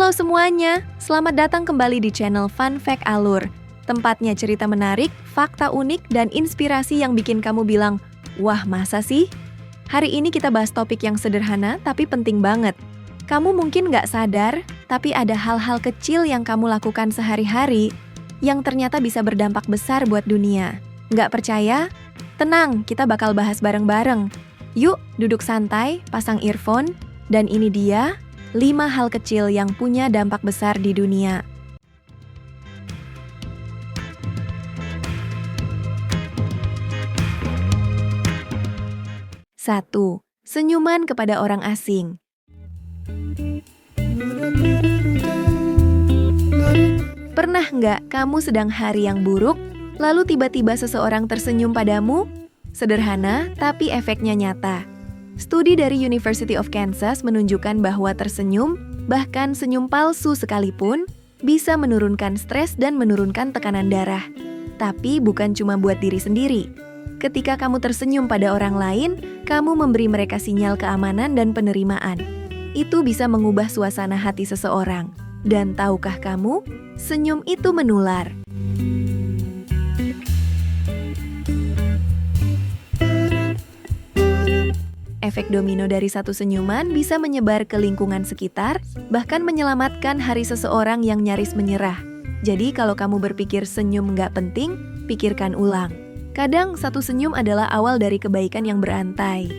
Halo semuanya, selamat datang kembali di channel Fun Fact Alur. Tempatnya cerita menarik, fakta unik, dan inspirasi yang bikin kamu bilang, wah masa sih? Hari ini kita bahas topik yang sederhana tapi penting banget. Kamu mungkin nggak sadar, tapi ada hal-hal kecil yang kamu lakukan sehari-hari yang ternyata bisa berdampak besar buat dunia. Nggak percaya? Tenang, kita bakal bahas bareng-bareng. Yuk, duduk santai, pasang earphone, dan ini dia 5 hal kecil yang punya dampak besar di dunia. Satu, senyuman kepada orang asing. Pernah nggak kamu sedang hari yang buruk, lalu tiba-tiba seseorang tersenyum padamu? Sederhana, tapi efeknya nyata. Studi dari University of Kansas menunjukkan bahwa tersenyum, bahkan senyum palsu sekalipun, bisa menurunkan stres dan menurunkan tekanan darah. Tapi bukan cuma buat diri sendiri. Ketika kamu tersenyum pada orang lain, kamu memberi mereka sinyal keamanan dan penerimaan. Itu bisa mengubah suasana hati seseorang. Dan tahukah kamu, senyum itu menular. Efek domino dari satu senyuman bisa menyebar ke lingkungan sekitar, bahkan menyelamatkan hari seseorang yang nyaris menyerah. Jadi kalau kamu berpikir senyum nggak penting, pikirkan ulang. Kadang satu senyum adalah awal dari kebaikan yang berantai.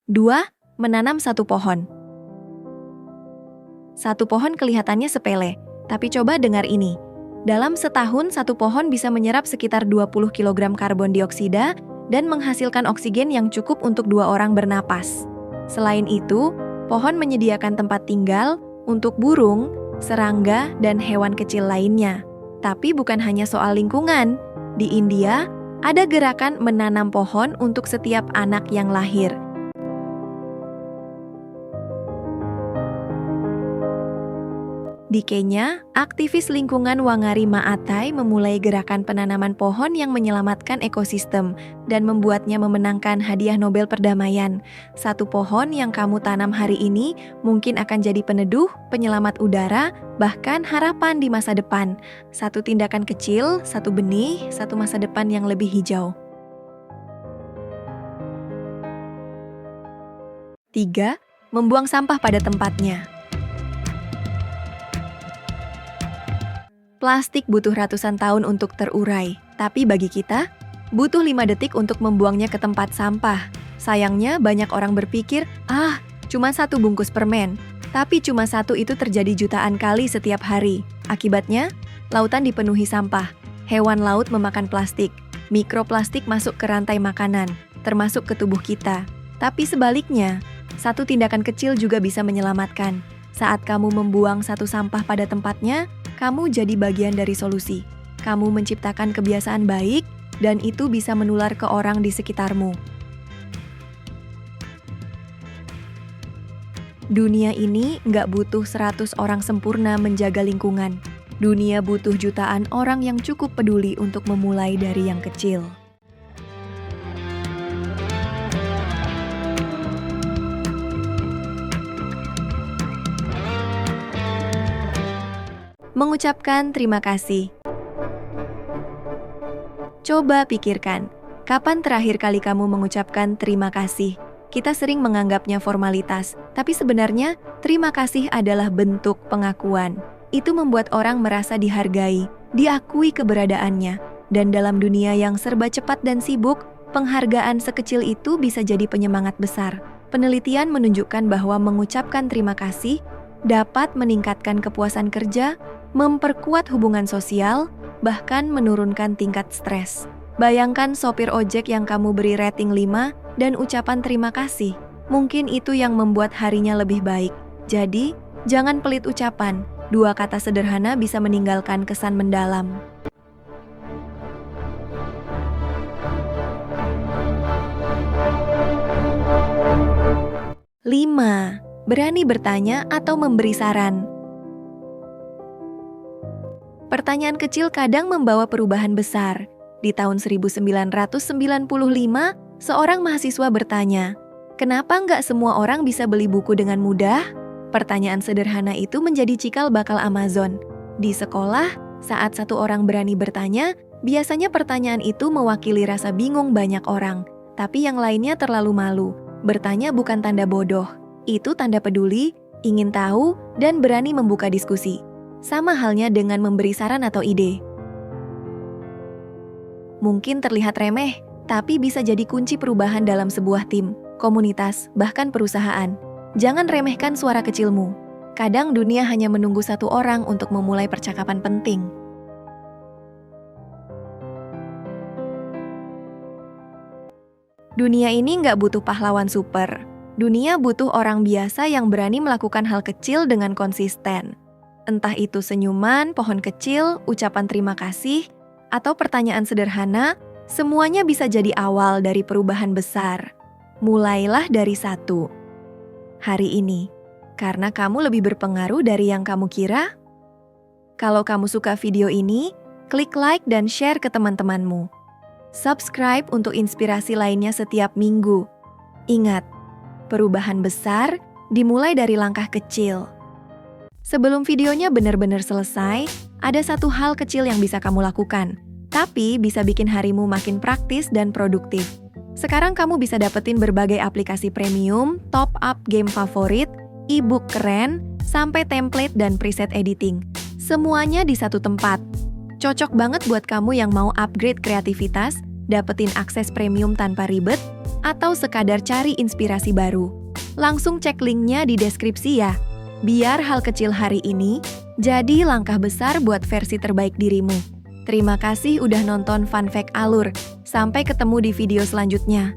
Dua, menanam satu pohon. Satu pohon kelihatannya sepele. Tapi coba dengar ini, dalam setahun satu pohon bisa menyerap sekitar 20 kg karbon dioksida dan menghasilkan oksigen yang cukup untuk 2 orang bernapas. Selain itu, pohon menyediakan tempat tinggal untuk burung, serangga, dan hewan kecil lainnya. Tapi bukan hanya soal lingkungan. Di India, ada gerakan menanam pohon untuk setiap anak yang lahir. Di Kenya, aktivis lingkungan Wangari Maathai memulai gerakan penanaman pohon yang menyelamatkan ekosistem dan membuatnya memenangkan hadiah Nobel Perdamaian. Satu pohon yang kamu tanam hari ini mungkin akan jadi peneduh, penyelamat udara, bahkan harapan di masa depan. Satu tindakan kecil, satu benih, satu masa depan yang lebih hijau. 3. Membuang sampah pada tempatnya. Plastik butuh ratusan tahun untuk terurai, tapi bagi kita, butuh 5 detik untuk membuangnya ke tempat sampah. Sayangnya banyak orang berpikir, cuma 1 bungkus permen. Tapi cuma 1 itu terjadi jutaan kali setiap hari. Akibatnya, lautan dipenuhi sampah. Hewan laut memakan plastik. Mikroplastik masuk ke rantai makanan, termasuk ke tubuh kita. Tapi sebaliknya, 1 tindakan kecil juga bisa menyelamatkan. Saat kamu membuang 1 sampah pada tempatnya, kamu jadi bagian dari solusi. Kamu menciptakan kebiasaan baik, dan itu bisa menular ke orang di sekitarmu. Dunia ini nggak butuh 100 orang sempurna menjaga lingkungan. Dunia butuh jutaan orang yang cukup peduli untuk memulai dari yang kecil. Mengucapkan terima kasih. Coba pikirkan, kapan terakhir kali kamu mengucapkan terima kasih? Kita sering menganggapnya formalitas, tapi sebenarnya terima kasih adalah bentuk pengakuan. Itu membuat orang merasa dihargai, diakui keberadaannya. Dan dalam dunia yang serba cepat dan sibuk, penghargaan sekecil itu bisa jadi penyemangat besar. Penelitian menunjukkan bahwa mengucapkan terima kasih dapat meningkatkan kepuasan kerja, memperkuat hubungan sosial, bahkan menurunkan tingkat stres. Bayangkan sopir ojek yang kamu beri rating 5 dan ucapan terima kasih. Mungkin itu yang membuat harinya lebih baik. Jadi, jangan pelit ucapan. 2 kata sederhana bisa meninggalkan kesan mendalam. 5. Berani bertanya atau memberi saran. Pertanyaan kecil kadang membawa perubahan besar. Di tahun 1995, seorang mahasiswa bertanya, "Kenapa nggak semua orang bisa beli buku dengan mudah?" Pertanyaan sederhana itu menjadi cikal bakal Amazon. Di sekolah, saat satu orang berani bertanya, biasanya pertanyaan itu mewakili rasa bingung banyak orang. Tapi yang lainnya terlalu malu. Bertanya bukan tanda bodoh. Itu tanda peduli, ingin tahu, dan berani membuka diskusi. Sama halnya dengan memberi saran atau ide. Mungkin terlihat remeh, tapi bisa jadi kunci perubahan dalam sebuah tim, komunitas, bahkan perusahaan. Jangan remehkan suara kecilmu. Kadang dunia hanya menunggu satu orang untuk memulai percakapan penting. Dunia ini nggak butuh pahlawan super. Dunia butuh orang biasa yang berani melakukan hal kecil dengan konsisten. Entah itu senyuman, pohon kecil, ucapan terima kasih, atau pertanyaan sederhana, semuanya bisa jadi awal dari perubahan besar. Mulailah dari satu. Hari ini, karena kamu lebih berpengaruh dari yang kamu kira. Kalau kamu suka video ini, klik like dan share ke teman-temanmu. Subscribe untuk inspirasi lainnya setiap minggu. Ingat, perubahan besar dimulai dari langkah kecil. Sebelum videonya benar-benar selesai, ada satu hal kecil yang bisa kamu lakukan, tapi bisa bikin harimu makin praktis dan produktif. Sekarang kamu bisa dapetin berbagai aplikasi premium, top up game favorit, e-book keren, sampai template dan preset editing. Semuanya di satu tempat. Cocok banget buat kamu yang mau upgrade kreativitas, dapetin akses premium tanpa ribet, atau sekadar cari inspirasi baru. Langsung cek linknya di deskripsi ya. Biar hal kecil hari ini jadi langkah besar buat versi terbaik dirimu. Terima kasih udah nonton Fun Fact Alur. Sampai ketemu di video selanjutnya.